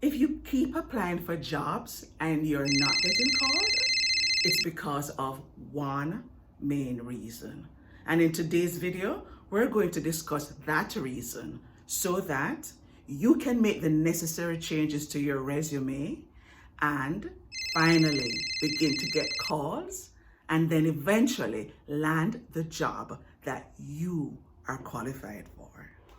If you keep applying for jobs and you're not getting called, it's because of one main reason. And in today's video, we're going to discuss that reason so that you can make the necessary changes to your resume and finally begin to get calls and then eventually land the job that you are qualified for.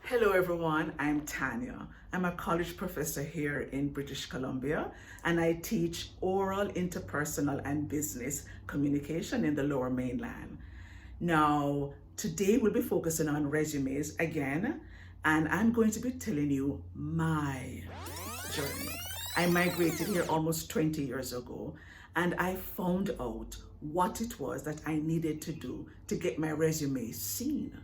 Hello everyone, I'm Tanya. I'm a college professor here in British Columbia and I teach oral, interpersonal and business communication in the Lower Mainland. Now, today we'll be focusing on resumes again, and I'm going to be telling you my journey. I migrated here almost 20 years ago and I found out what it was that I needed to do to get my resume seen.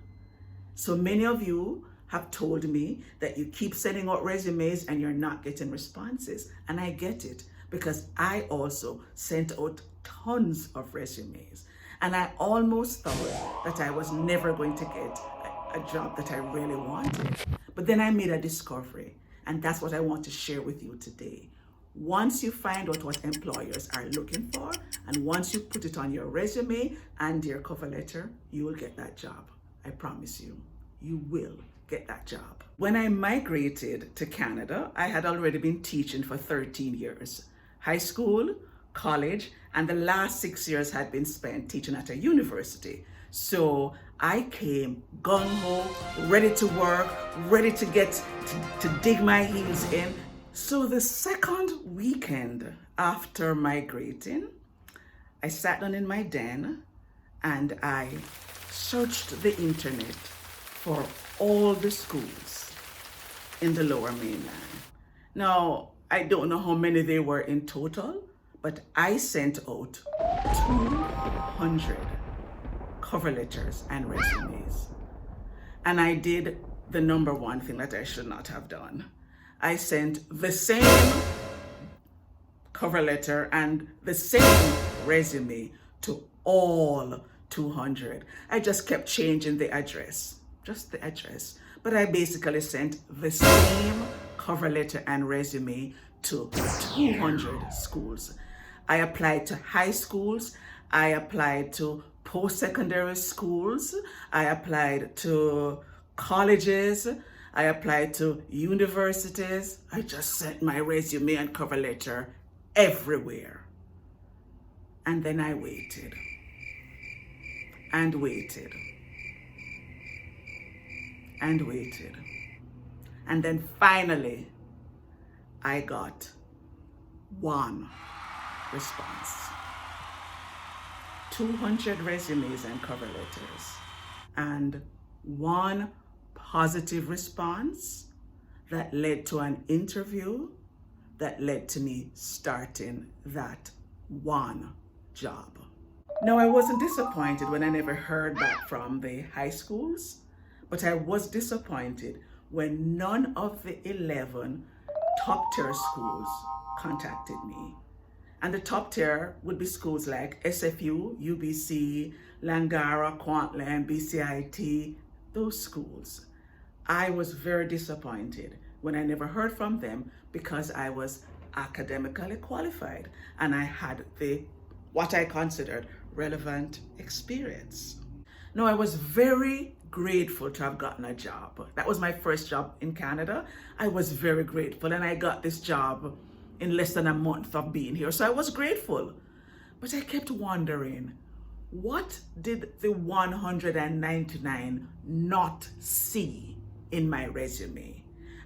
So many of you have told me that you keep sending out resumes and you're not getting responses. And I get it because I also sent out tons of resumes. And I almost thought that I was never going to get a job that I really wanted. But then I made a discovery, and that's what I want to share with you today. Once you find out what employers are looking for, and once you put it on your resume and your cover letter, you will get that job. I promise you, you will get that job. When I migrated to Canada, I had already been teaching for 13 years. High school, college, and the last 6 years had been spent teaching at a university. So I came gung-ho, ready to work, ready to get to dig my heels in. So the second weekend after migrating, I sat down in my den and I searched the internet for all the schools in the Lower Mainland. Now, I don't know how many there were in total, but I sent out 200 cover letters and resumes. And I did the number one thing that I should not have done. I sent the same cover letter and the same resume to all 200. I just kept changing the address. Just the address. But I basically sent the same cover letter and resume to 200 schools. I applied to high schools. I applied to post-secondary schools. I applied to colleges. I applied to universities. I just sent my resume and cover letter everywhere. And then I waited and waited and waited. And then finally, I got one response. 200 resumes and cover letters. And one positive response that led to an interview that led to me starting that one job. Now, I wasn't disappointed when I never heard back from the high schools, but I was disappointed when none of the 11 top tier schools contacted me. And the top tier would be schools like SFU, UBC, Langara, Kwantlen, BCIT, those schools. I was very disappointed when I never heard from them because I was academically qualified and I had what I considered relevant experience. Now, I was very grateful to have gotten a job. That was my first job in Canada. I was very grateful and I got this job in less than a month of being here. So I was grateful. But I kept wondering, what did the 199 not see in my resume?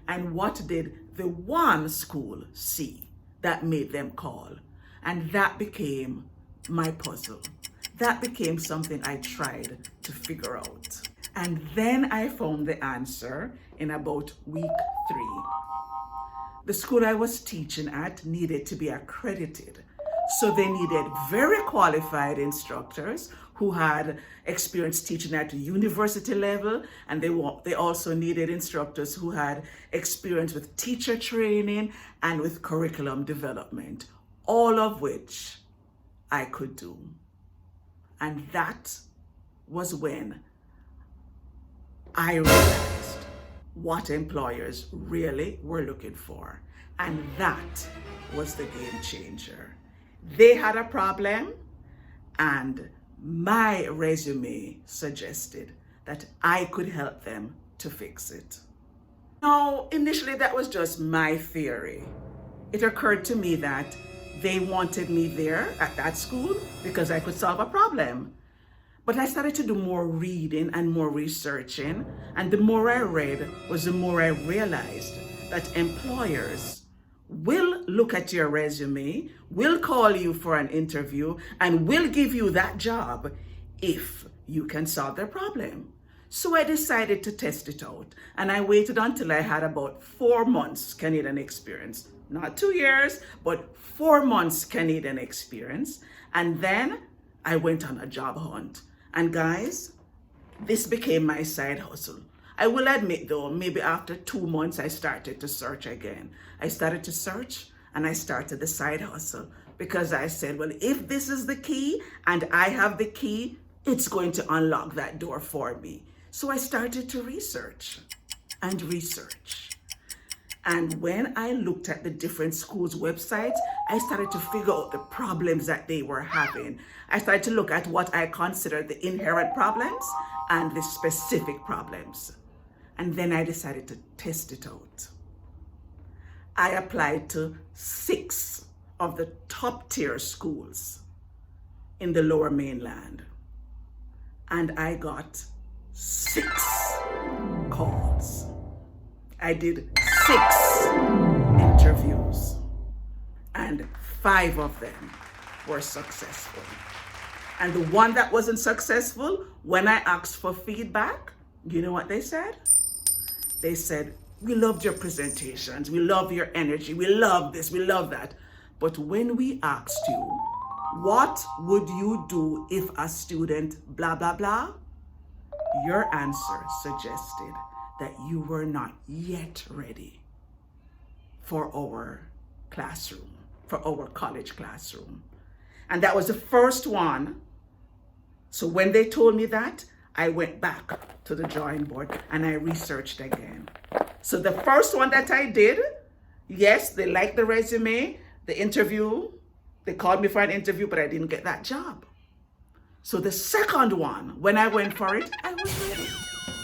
And what did the one school see that made them call? And that became my puzzle. That became something I tried to figure out. And then I found the answer in about week 3. The school I was teaching at needed to be accredited. So they needed very qualified instructors who had experience teaching at the university level, and they also needed instructors who had experience with teacher training and with curriculum development, all of which I could do. And that was when I realized what employers really were looking for. And that was the game changer. They had a problem, and my resume suggested that I could help them to fix it. Now, initially that was just my theory. It occurred to me that they wanted me there at that school because I could solve a problem. But I started to do more reading and more researching, and the more I read was the more I realized that employers will look at your resume, will call you for an interview, and will give you that job if you can solve their problem. So I decided to test it out, and I waited until I had about 4 months Canadian experience. Not 2 years, but 4 months Canadian experience. And then I went on a job hunt. And guys, this became my side hustle. I will admit though, maybe after 2 months, I started to search again. I started to search and I started the side hustle because I said, well, if this is the key and I have the key, it's going to unlock that door for me. So I started to research and research. And when I looked at the different schools' websites, I started to figure out the problems that they were having. I started to look at what I considered the inherent problems and the specific problems. And then I decided to test it out. I applied to 6 of the top tier schools in the Lower Mainland. And I got 6 calls. I did 6 interviews, and 5 of them were successful. And the one that wasn't successful, when I asked for feedback, you know what they said? They said, we loved your presentations, we love your energy, we love this, we love that. But when we asked you, what would you do if a student blah, blah, blah? Your answer suggested that you were not yet ready for our classroom, for our college classroom. And that was the first one. So when they told me that, I went back to the drawing board and I researched again. So the first one that I did, yes, they liked the resume, the interview, they called me for an interview, but I didn't get that job. So the second one, when I went for it, I was ready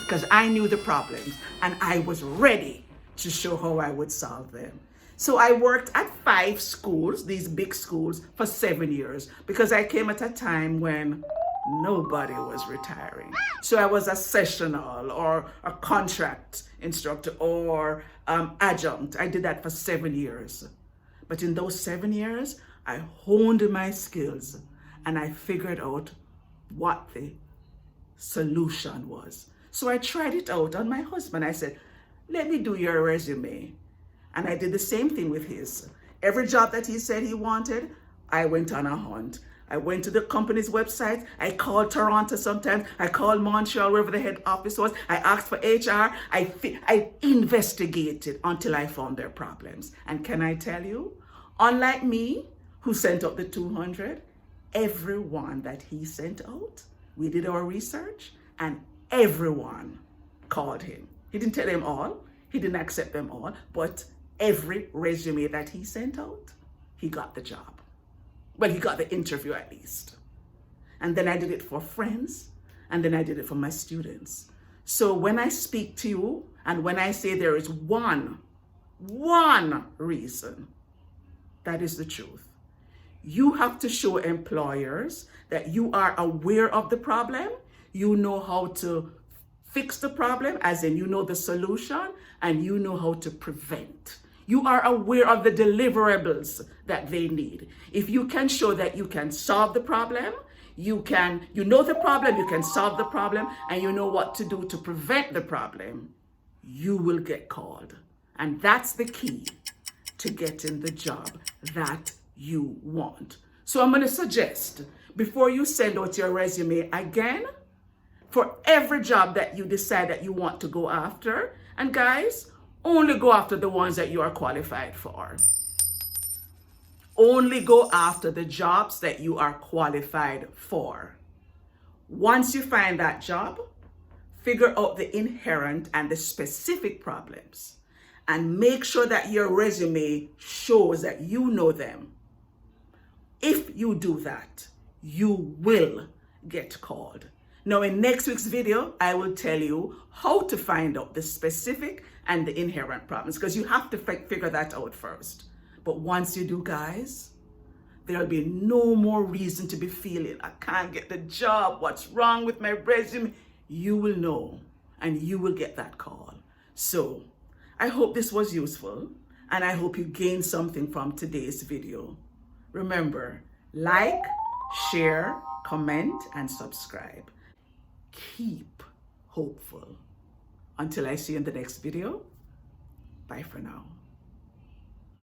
because I knew the problems and I was ready to show how I would solve them. So I worked at 5 schools, these big schools, for 7 years because I came at a time when nobody was retiring. So I was a sessional or a contract instructor or adjunct. I did that for 7 years. But in those 7 years, I honed my skills and I figured out what the solution was. So I tried it out on my husband. I said, let me do your resume. And I did the same thing with his. Every job that he said he wanted, I went on a hunt. I went to the company's website. I called Toronto sometimes. I called Montreal, wherever the head office was. I asked for HR. I investigated until I found their problems. And can I tell you, unlike me, who sent out the 200, everyone that he sent out, we did our research and everyone called him. He didn't tell them all. He didn't accept them all, but every resume that he sent out, he got the job. Well, he got the interview at least. And then I did it for friends, and then I did it for my students. So when I speak to you, and when I say there is one reason, that is the truth. You have to show employers that you are aware of the problem, you know how to fix the problem, as in you know the solution, and you know how to prevent. You are aware of the deliverables that they need. If you can show that you can solve the problem, you know the problem, you can solve the problem, and you know what to do to prevent the problem, you will get called. And that's the key to getting the job that you want. So I'm going to suggest, before you send out your resume again, for every job that you decide that you want to go after, and guys, only go after the ones that you are qualified for. Only go after the jobs that you are qualified for. Once you find that job, figure out the inherent and the specific problems, and make sure that your resume shows that you know them. If you do that, you will get called. Now, in next week's video, I will tell you how to find out the specific and the inherent problems, because you have to figure that out first. But once you do, guys, there'll be no more reason to be feeling, I can't get the job, what's wrong with my resume? You will know, and you will get that call. So, I hope this was useful, and I hope you gained something from today's video. Remember, like, share, comment, and subscribe. Keep hopeful. Until I see you in the next video, bye for now.